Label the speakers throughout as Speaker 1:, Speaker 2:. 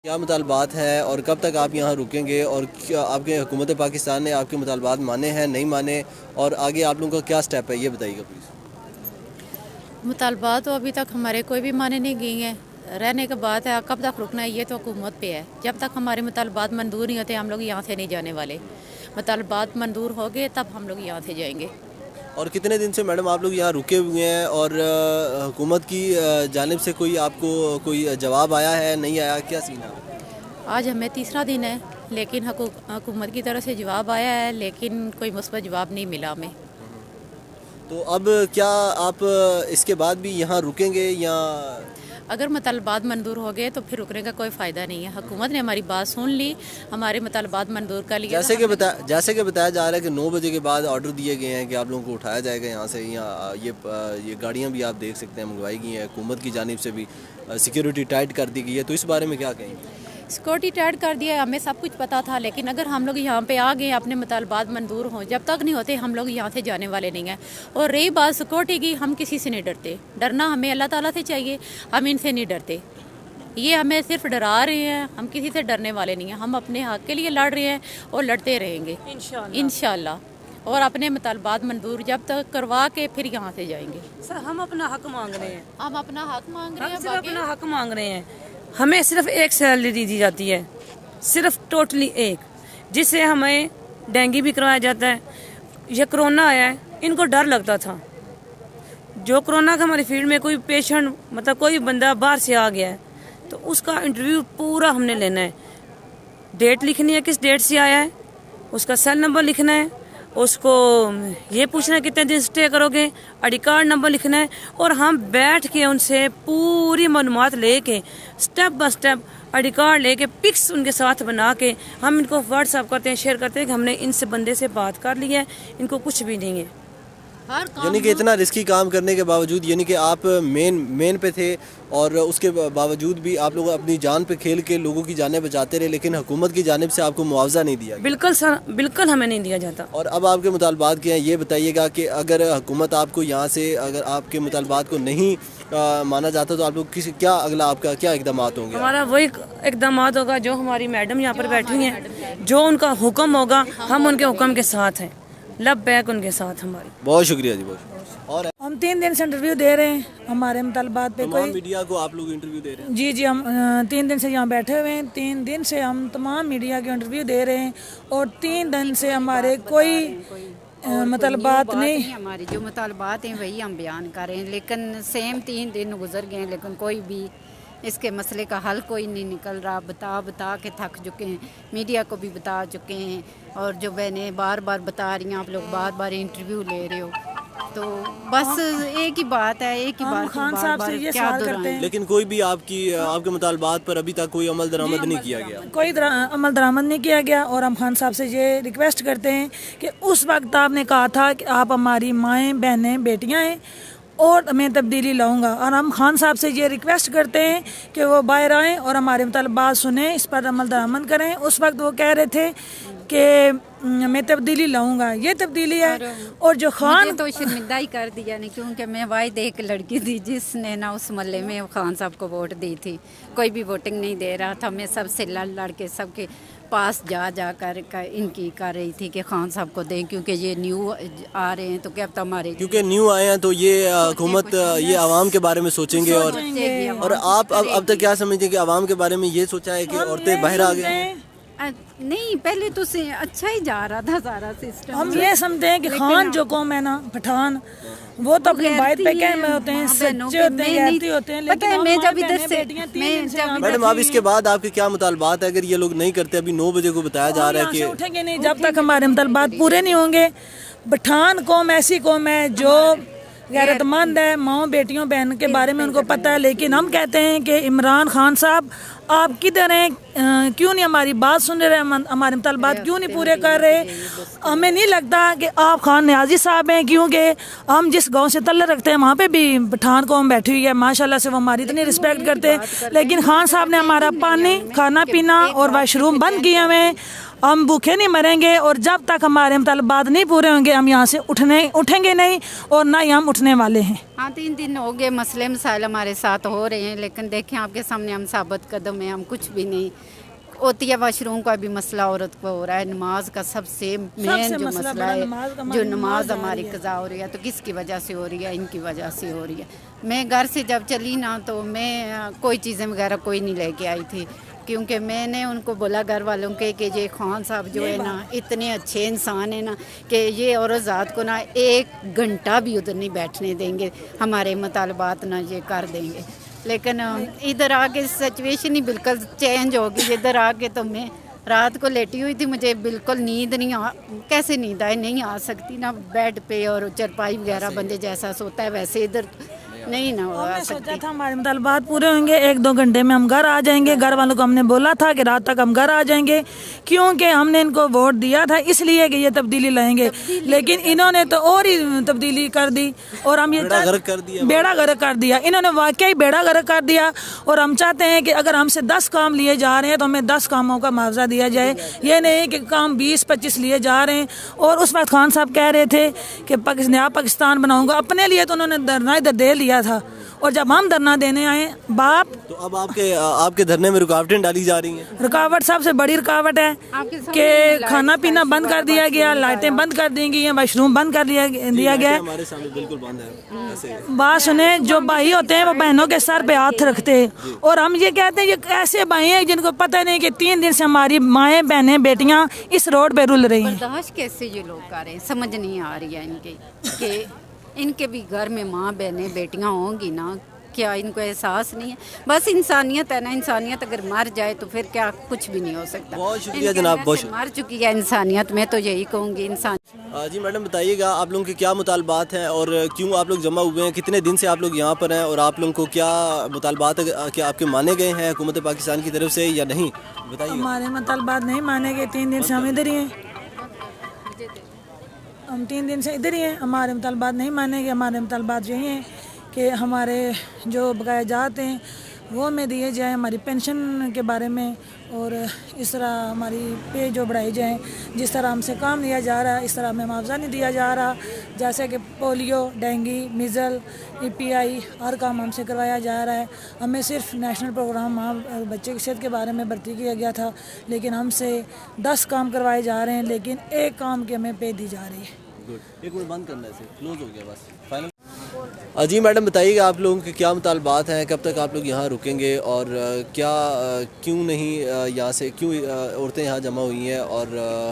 Speaker 1: क्या मुतालबात है और कब तक आप यहाँ रुकेंगे और क्या आपके हुकूमत पाकिस्तान ने आपके मुतालबात माने हैं नहीं माने और आगे आप लोगों का क्या स्टेप है ये बताइएगा प्लीज़।
Speaker 2: मुतालबात तो अभी तक हमारे कोई भी माने नहीं गई हैं। रहने के बाद है, कब तक रुकना है ये तो हुकूमत पे है। जब तक हमारे मुतालबात मंजूर नहीं होते हम लोग यहाँ से नहीं जाने वाले। मुतालबात मंजूर हो गए तब हम लोग यहाँ से जाएंगे।
Speaker 1: और कितने दिन से मैडम आप लोग यहाँ रुके हुए हैं और हुकूमत की जानिब से कोई आपको कोई जवाब आया है नहीं आया, क्या सीन है?
Speaker 2: आज हमें तीसरा दिन है, लेकिन हुकूमत की तरफ से जवाब आया है, लेकिन कोई मुस्बत जवाब नहीं मिला हमें।
Speaker 1: तो अब क्या आप इसके बाद भी यहाँ रुकेंगे या
Speaker 2: अगर मुतालबात मंजूर हो गए तो फिर रुकने का कोई फ़ायदा नहीं है। हुकूमत ने हमारी बात सुन ली, हमारे मुतालबात मंजूर कर लिए।
Speaker 1: जैसे कि बताया जा रहा है कि 9 बजे के बाद ऑर्डर दिए गए हैं कि आप लोगों को उठाया जाएगा यहाँ से। यहाँ ये गाड़ियाँ भी आप देख सकते हैं मंगवाई गई हैं, हुकूमत की जानिब से भी सिक्योरिटी टाइट कर दी गई है, तो इस बारे में क्या कहेंगे?
Speaker 2: सिक्योरिटी टाइट कर दिया है, हमें सब कुछ पता था, लेकिन अगर हम लोग यहाँ पे आ गए अपने मुतालबात मंजूर हों, जब तक नहीं होते हम लोग यहाँ से जाने वाले नहीं हैं। और रही बात सिक्योरिटी की, हम किसी से नहीं डरते। डरना हमें अल्लाह ताला से चाहिए, हम इनसे नहीं डरते। ये हमें सिर्फ डरा रहे हैं, हम किसी से डरने वाले नहीं हैं। हम अपने हक़ के लिए लड़ रहे हैं और लड़ते रहेंगे इंशाअल्लाह। और अपने मुतालबात मंजूर जब तक करवा के फिर यहाँ से जाएंगे।
Speaker 3: सर हम अपना हक मांग रहे हैं,
Speaker 2: हम अपना हक मांग रहे हैं,
Speaker 3: सिर्फ अपना हक मांग रहे हैं। हमें सिर्फ एक सैलरी दी जाती है, सिर्फ टोटली एक, जिससे हमें डेंगू भी करवाया जाता है। ये कोरोना आया है, इनको डर लगता था। जो कोरोना का हमारी फील्ड में कोई पेशेंट मतलब कोई बंदा बाहर से आ गया है तो उसका इंटरव्यू पूरा हमने लेना है। डेट लिखनी है, किस डेट से आया है, उसका सेल नंबर लिखना है, उसको ये पूछना है कितने दिन स्टे करोगे, आई डी कार्ड नंबर लिखना है। और हम बैठ के उनसे पूरी मालूमात लेके step by step I D card लेके पिक्स उनके साथ बना के हम इनको व्हाट्सएप करते हैं, शेयर करते हैं कि हमने इनसे बंदे से बात कर ली है, इनको कुछ भी नहीं है।
Speaker 1: यानी कि इतना रिस्की काम करने के बावजूद, यानी कि आप मेन पे थे और उसके बावजूद भी आप लोग अपनी जान पे खेल के लोगों की जानें बचाते रहे, लेकिन हुकूमत की जानिब से आपको मुआवजा नहीं दिया गया।
Speaker 3: बिल्कुल सर, बिल्कुल हमें नहीं दिया जाता।
Speaker 1: और अब आपके मुतालबात क्या हैं ये बताइएगा कि अगर हुकूमत आपको यहाँ से अगर आपके मुतालबात को नहीं माना जाता तो आप लोग क्या अगला आपका क्या इकदाम होंगे?
Speaker 3: हमारा वही इकदाम होगा जो हमारी मैडम यहाँ पर बैठी हैं, जो उनका हुक्म होगा हम उनके हुक्म के साथ हैं, लब बैक उनके साथ हमारी।
Speaker 1: बहुत शुक्रिया जी, बहुत। और
Speaker 4: हम 3 दिन से इंटरव्यू दे रहे हैं हमारे मुतालबात पे। कोई
Speaker 1: मीडिया को आप लोग इंटरव्यू दे रहे हैं?
Speaker 4: जी हम 3 दिन से यहाँ बैठे हुए हैं। 3 दिन से हम तमाम मीडिया के इंटरव्यू दे रहे हैं और 3 दिन से हमारे कोई मुतालबात नहीं।
Speaker 5: हमारी जो मुतालबात हैं वही हम बयान कर रहे हैं, लेकिन सेम 3 दिन गुजर गए लेकिन कोई भी इसके मसले का हल कोई नहीं निकल रहा। बता के थक चुके हैं, मीडिया को भी बता चुके हैं और जो बहनें बार बार बता रही हैं, आप लोग बार बार इंटरव्यू ले रहे हो, तो बस एक ही बात है, एक ही बात
Speaker 4: खान साहब से ये सवाल करते हैं।
Speaker 1: लेकिन कोई भी आपके मुतालबात पर अभी तक कोई अमल दरामद नहीं किया गया,
Speaker 4: कोई अमल दरामद नहीं किया गया। और हम खान साहब से ये रिक्वेस्ट करते हैं कि उस वक्त आपने कहा था कि आप हमारी माएँ बहनें बेटियाँ हैं और मैं तब्दीली लाऊंगा, और हम खान साहब से ये रिक्वेस्ट करते हैं कि वो बाहर आएँ और हमारे मुतालबात सुने, इस पर अमल दरामद करें। उस वक्त वो कह रहे थे कि मैं तब्दीली लाऊंगा, ये तब्दीली है। और जो खान
Speaker 5: तो शर्मिंदा ही कर दिया नहीं, क्योंकि मैं वाहिद एक लड़की थी जिसने ना उस मोहल्ले में खान साहब को वोट दी थी। कोई भी वोटिंग नहीं दे रहा था, मैं सबसे लड़ के सबके पास जा कर इनकी कर रही थी कि खान साहब को दें, क्योंकि ये न्यू आ रहे हैं तो क्या पता हमारे
Speaker 1: क्योंकि न्यू आए हैं तो ये हुकूमत ये आवाम के बारे में सोचेंगे। और आप अब तक क्या समझते हैं कि आवाम के बारे में ये सोचा है कि औरतें बाहर आ गई?
Speaker 5: नहीं, पहले तो से अच्छा ही जा रहा था सारा सिस्टम।
Speaker 4: हम ये समझते हैं कि खान जो कौम है ना, पठान, वो तो अपने बात पे कहने में होते हैं, सच्चे होते हैं, गैरती होते हैं। लेकिन
Speaker 5: मैं जब इधर से
Speaker 1: मैडम अब इसके बाद आपके क्या मुतालबात है? अगर ये लोग नहीं करते, अभी 9 बजे को बताया जा रहा है कि
Speaker 4: उठेंगे नहीं जब तक हमारे मुतालबात पूरे नहीं होंगे। पठान कौम ऐसी कौम है जो गैरतमंद है, माओ बेटियों बहन के बारे में उनको पता है। लेकिन हम कहते हैं कि इमरान खान साहब आप किधर हैं, क्यों नहीं हमारी बात सुन रहे, हमारे मुतालबात क्यों नहीं पूरे कर रहे? हमें नहीं लगता कि आप खान न्याजी साहब हैं, क्योंकि हम जिस गांव से तल्लुक़ रखते हैं वहाँ पे भी पठान कौम बैठी हुई है, माशाल्लाह से वो हमारी इतनी रिस्पेक्ट करते हैं। लेकिन खान साहब ने हमारा पानी, खाना पीना और वाशरूम बंद किए हुए हैं। हम भूखे नहीं मरेंगे, और जब तक हमारे मुतालबात नहीं पूरे होंगे हम यहाँ से उठेंगे नहीं, और ना ही हम उठने वाले हैं।
Speaker 5: हाँ, 3 दिन हो गए, मसले मसाइल हमारे साथ हो रहे हैं, लेकिन देखें आपके सामने हम साबित कदम हैं, हम कुछ भी नहीं। होती है वाशरूम का भी मसला औरत को हो रहा है, नमाज का सबसे मेन जो मसला है, जो नमाज हमारी कज़ा हो रही है, तो किसकी वजह से हो रही है? इनकी वजह से हो रही है। मैं घर से जब चली ना तो मैं कोई चीज़ें वगैरह कोई नहीं लेके आई थी, क्योंकि मैंने उनको बोला घर वालों के कि ये खान साहब जो है ना इतने अच्छे इंसान है ना कि ये औरत ज़ात को ना 1 घंटा भी उधर नहीं बैठने देंगे, हमारे मुतालबात ना ये कर देंगे। लेकिन इधर आके सिचुएशन ही बिल्कुल चेंज हो गई। इधर आके तो मैं रात को लेटी हुई थी, मुझे बिल्कुल नींद नहीं आ, कैसे नींद आए, नहीं आ सकती ना बेड पे, और चरपाई वगैरह बंदे जैसा सोता है वैसे इधर नहीं ना हुआ।
Speaker 4: हमने सोचा था हमारे मुतालबात पूरे होंगे, 1-2 घंटे में हम घर आ जाएंगे। घर वालों को हमने बोला था कि रात तक हम घर आ जाएंगे, क्योंकि हमने इनको वोट दिया था इसलिए कि ये तब्दीली लाएंगे, लेकिन इन्होंने तो और ही तब्दीली कर दी, और हम ये बेड़ा गर्क कर दिया। इन्होंने वाकई बेड़ा गर्क कर दिया, और हम चाहते हैं कि अगर हमसे 10 काम लिए जा रहे हैं तो हमें 10 कामों का मुआवजा दिया जाए, ये नहीं कि काम 20-25 लिए जा रहे हैं। और उस वक्त खान साहब कह रहे थे कि पाकिस्तान बनाऊंगा, अपने लिए तो उन्होंने धरना इधर दे लिया था, और जब हम धरना देने आए बाप,
Speaker 1: तो अब आपके धरने में रुकावटें डाली जा रही हैं।
Speaker 4: रुकावट सबसे बड़ी रुकावट है कि खाना पीना बंद कर दिया गया, लाइटें बंद कर दी गई हैं, वाशरूम बंद कर दिया गया।
Speaker 1: हमारे सामने बिल्कुल बंद है। ऐसे
Speaker 4: बात सुने, जो भाई होते हैं वो बहनों के सर पे हाथ रखते हैं, और हम ये कहते हैं ये ऐसे भाई हैं जिनको पता नहीं कि 3 दिन से हमारी माएँ बहनें बेटियाँ इस रोड पे रुल रही हैं।
Speaker 5: बर्दाश्त कैसे ये लोग कर रहे हैं, समझ नहीं आ रही है इनके कि इनके भी घर में माँ बहनें बेटियां होंगी ना, क्या इनको एहसास नहीं है? बस इंसानियत है ना, इंसानियत अगर मर जाए तो फिर क्या, कुछ भी नहीं हो सकता।
Speaker 1: बहुत शुक्रिया जनाब, बहुत
Speaker 5: मर चुकी है इंसानियत, मैं तो यही कहूँगी इंसान।
Speaker 1: जी मैडम, बताइएगा आप लोगों के क्या मुतालबात हैं और क्यों आप लोग जमा हुए हैं, कितने दिन से आप लोग यहाँ पर हैं, और आप लोगों को क्या मुतालबात क्या आपके माने गए हैं हुकूमत पाकिस्तान की तरफ से या नहीं, बताइए।
Speaker 4: हमारे मुतालबात नहीं माने गए, 3 दिन से हम इधर ही हैं, हम 3 दिन से इधर ही हैं। हमारे मुतालबात नहीं माने गए। हमारे मुतालबात यही हैं कि हमारे जो बकाया जात हैं वो हमें दिए जाए, हमारी पेंशन के बारे में, और इस तरह हमारी पे जो बढ़ाई जाए। जिस तरह हमसे काम लिया जा रहा है इस तरह हमें मुआवजा नहीं दिया जा रहा, जैसे कि पोलियो, डेंगू, मीज़ल, EPI हर काम हमसे करवाया जा रहा है। हमें सिर्फ नेशनल प्रोग्राम बच्चे की सेहत के बारे में भर्ती किया गया था, लेकिन हमसे 10 काम करवाए जा रहे हैं, लेकिन एक काम की हमें पे दी जा रही है।
Speaker 1: गुड, 1 मिनट बंद करना है, क्लोज हो गया बस, फाइनल। जी मैडम, बताइएगा आप लोगों के क्या मुतालबात हैं, कब तक आप लोग यहाँ रुकेंगे, और क्या क्यों नहीं यहाँ से, क्यों औरतें यहाँ जमा हुई हैं, और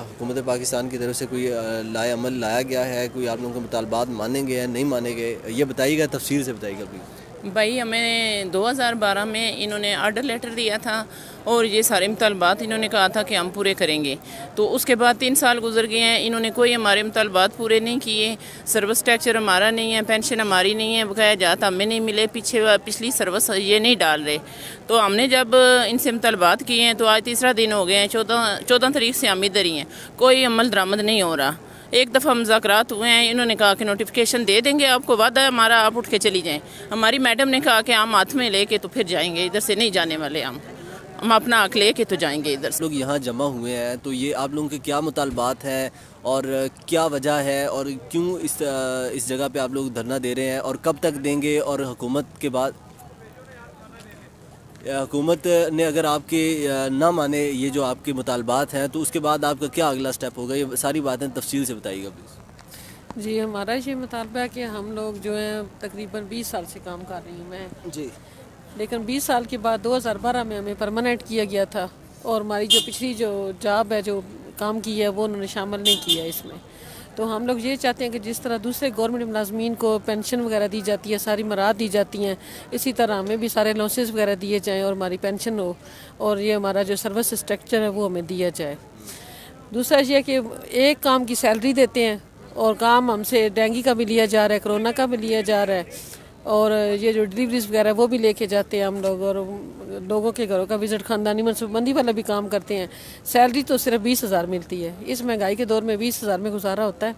Speaker 1: हुकूमत पाकिस्तान की तरफ से कोई अमल लाया गया है, कोई आप लोगों के मुतालबात मानेंगे या नहीं मानेंगे, ये बताइएगा, तफसील से बताइएगा प्लीज़।
Speaker 6: भाई हमें 2012 में इन्होंने आर्डर लेटर दिया था, और ये सारे मुतालबात इन्होंने कहा था कि हम पूरे करेंगे। तो उसके बाद 3 साल गुजर गए हैं, इन्होंने कोई हमारे मुतालबात पूरे नहीं किए। सर्विस स्ट्रक्चर हमारा नहीं है, पेंशन हमारी नहीं है, बकाया जात हमें नहीं मिले, पिछली सर्विस ये नहीं डाल रहे। तो हमने जब इनसे मुतालबात किए हैं तो आज 3रा दिन हो गए हैं, 14 तारीख से हम इधर ही हैं, कोई अमल दरामद नहीं हो रहा। एक दफ़ा मुज़ाकरात हुए हैं, इन्होंने कहा कि नोटिफिकेशन दे देंगे, आपको वादा है हमारा, आप उठ के चली जाएं। हमारी मैडम ने कहा कि हम हाथ में लेके तो फिर जाएंगे, इधर से नहीं जाने वाले, हम अपना हक लेके तो जाएंगे इधर से।
Speaker 1: लोग यहाँ जमा हुए हैं, तो ये आप लोगों के क्या मुतालबात हैं और क्या वजह है, और क्यों इस जगह पे आप लोग धरना दे रहे हैं, और कब तक देंगे, और हुकूमत ने अगर आपके ना माने ये जो आपके मुतालबात हैं तो उसके बाद आपका क्या अगला स्टेप होगा, ये सारी बातें तफसील से बताइएगा प्लीज़।
Speaker 7: जी, हमारा ये मुतालबा है कि हम लोग जो हैं तकरीबन 20 साल से काम कर रही हूँ मैं
Speaker 1: जी,
Speaker 7: लेकिन 20 साल के बाद 2012 में हमें परमानेंट किया गया था, और हमारी जो पिछली जो जॉब है, जो काम की है, वो उन्होंने शामिल नहीं किया इसमें। तो हम लोग ये चाहते हैं कि जिस तरह दूसरे गवर्नमेंट मुलाजमीन को पेंशन वगैरह दी जाती है, सारी मराहत दी जाती हैं, इसी तरह हमें भी सारे अलाउंसेस वगैरह दिए जाएं, और हमारी पेंशन हो, और ये हमारा जो सर्विस स्ट्रक्चर है वो हमें दिया जाए। दूसरा ये कि एक काम की सैलरी देते हैं, और काम हमसे डेंगू का भी लिया जा रहा है, कोरोना का भी लिया जा रहा है, और ये जो डिलीवरीज वगैरह वो भी लेके जाते हैं हम लोग, और लोगों के घरों का विजिट, ख़ानदानी मनसूबबंदी वाला भी काम करते हैं। सैलरी तो सिर्फ 20,000 मिलती है, इस महंगाई के दौर में 20,000 में गुजारा होता है?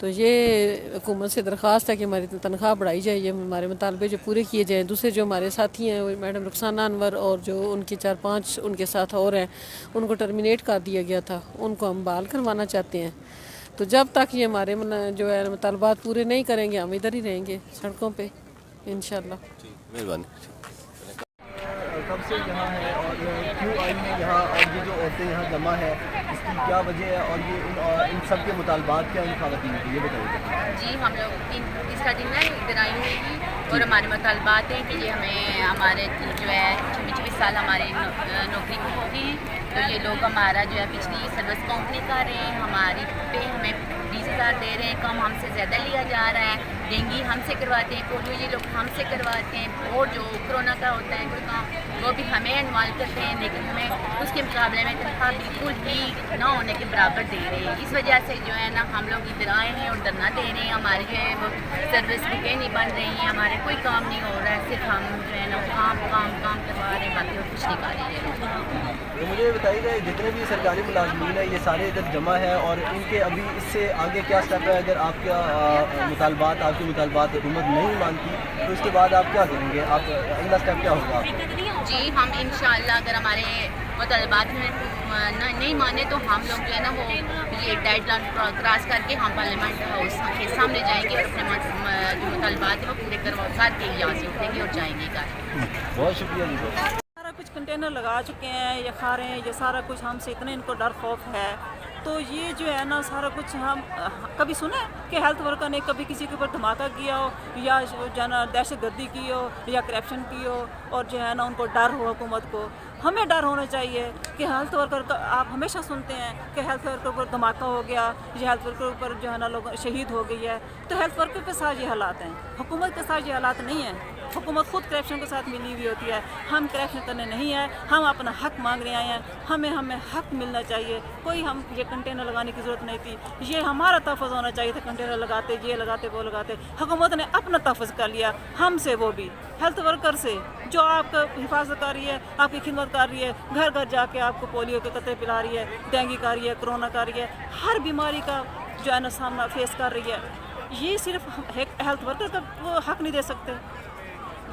Speaker 7: तो ये हुकूमत से दरख्वास्त है कि हमारी तनख्वाह बढ़ाई जाए, ये हमारे मुतालबे जो पूरे किए जाएँ। दूसरे जो हमारे साथी हैं वो मैडम रुखसाना अनवर और जो उनके 4-5 उनके साथ और हैं, उनको टर्मिनेट कर दिया गया था, उनको हम बहाल करवाना चाहते हैं। तो जब तक ये हमारे जो है मुतालबात पूरे नहीं करेंगे हम इधर ही रहेंगे सड़कों पे इंशाल्लाह।
Speaker 1: मेहरबानी।
Speaker 8: कब से यहाँ है और क्यों आई है यहाँ, और ये जो औरतें यहाँ जमा है इसकी क्या वजह है, और ये इन सब के मुतालबात क्या इन ख़वातीन के, ये बताइए।
Speaker 9: जी हम लोग इसका दिन है इधर आई हुई थी और हमारे मुतालबात हैं कि ये हमें हमारे जो है 26 साल हमारी नौकरी को हो गई हैं, तो ये लोग हमारा जो है पिछली सर्विस काउंट नहीं कर रहे हैं, हमारी पे हमें 20,000 दे रहे हैं, कम हमसे ज़्यादा लिया जा रहा है। डेंगू हमसे करवाते हैं, पोलियो ये लोग हमसे करवाते हैं, और जो कोरोना का होता है कोई काम वो भी हमें इन्वॉल्व करते हैं, लेकिन हमें उसके मुकाबले में तनख्वाह बिल्कुल ही ना होने के बराबर दे रहे हैं। इस वजह से जो है ना हम लोग इधर आए हैं और धरना दे रहे हैं। हमारी जो है वो सर्विस बुकें नहीं बन रही हैं, हमारे कोई काम नहीं हो रहा है, सिर्फ हम जो है ना काम करवा रहे हैं, बाकी और कुछ नहीं कर रहे हैं।
Speaker 8: तो मुझे बताइएगा जितने भी सरकारी मुलाजमीन है ये सारे इधर जमा है, और इनके अभी इससे आगे क्या स्टेप है? अगर आपका आपके मुतालबात हुकूमत नहीं मानती तो इसके बाद आप क्या करेंगे, आप अगला स्टेप क्या होगा?
Speaker 9: जी हम इंशाल्लाह अगर हमारे मुतालबात में नहीं माने तो हम लोग जो है ना वो ये डेडलाइन क्रॉस करके हम पार्लियामेंट हाउस के सामने जाएंगे और अपने जो मुतालबात है वो पूरे करवा करके यहाँ से उठेंगे और जाएंगे घर।
Speaker 8: बहुत शुक्रिया जी।
Speaker 10: सारा कुछ कंटेनर लगा चुके हैं, ये खा रहे हैं, ये सारा कुछ हमसे इतने इनको डर खौफ है, तो ये जो है ना सारा कुछ हम कभी सुने कि हेल्थ वर्कर ने कभी किसी के ऊपर धमाका किया हो या जो ना दहशतगर्दी की हो या करप्शन की हो, और जो है ना उनको डर हो हुकूमत को। हमें डर होना चाहिए कि हेल्थ वर्कर का आप हमेशा सुनते हैं कि हेल्थ वर्कर पर धमाका हो गया या हेल्थ वर्कर पर जो है ना लोग शहीद हो गई है, तो हेल्थ वर्कर के साथ ये हालात हैं, हुकूमत के साथ ये हालात नहीं हैं। हुकूमत खुद करप्शन के साथ मिली हुई होती है, हम करप्शन करने नहीं आए, हम अपना हक मांगने आए हैं, हमें हक मिलना चाहिए। कोई हम ये कंटेनर लगाने की ज़रूरत नहीं थी, ये हमारा तहफ़्फ़ुज़ होना चाहिए था। कंटेनर लगाते ये लगाते वो लगाते, हुकूमत ने अपना तहफ़्फ़ुज़ कर लिया हमसे, वो भी हेल्थ वर्कर से जो आपका हिफाजत कर रही है, आपकी खिदमत कर रही है, घर घर जाके आपको पोलियो के कतरे पिला रही है, डेंगू कर रही है, कोरोना कर रही है, हर बीमारी का जो है ना सामना फेस कर रही है। ये सिर्फ हेल्थ वर्कर का वो हक नहीं दे सकते,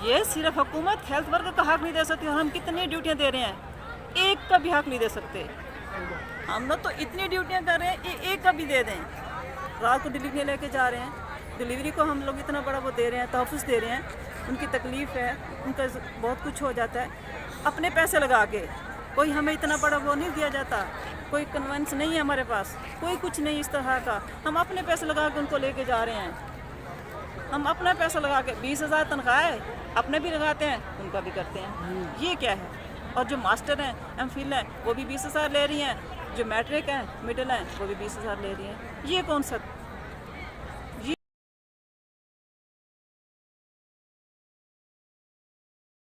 Speaker 10: ये सिर्फ हुकूमत हेल्थ वर्कर का हक नहीं दे सकती। हम कितनी ड्यूटियां दे रहे हैं, एक का भी हक नहीं दे सकते। हम लोग तो इतनी ड्यूटियां कर रहे हैं, एक का भी दे दें। रात को डिलीवरी लेके जा रहे हैं, डिलीवरी को हम लोग इतना बड़ा वो दे रहे हैं, तहफ़्फ़ुज़ दे रहे हैं, उनकी तकलीफ़ है, उनका बहुत कुछ हो जाता है, अपने पैसे लगा के। कोई हमें इतना बड़ा वो नहीं दिया जाता, कोई कन्वेंस नहीं है हमारे पास, कोई कुछ नहीं इस तरह का। हम अपने पैसे लगा के उनको लेके जा रहे हैं, हम अपना पैसा लगा के 20,000 तनख्वाह है, अपने भी लगाते हैं, उनका भी करते हैं। ये क्या है? और जो मास्टर हैं, एमफिल हैं, वो भी 20,000 ले रही हैं, जो मैट्रिक हैं, मिडिल हैं, वो भी 20,000 ले रही हैं। ये कौन सा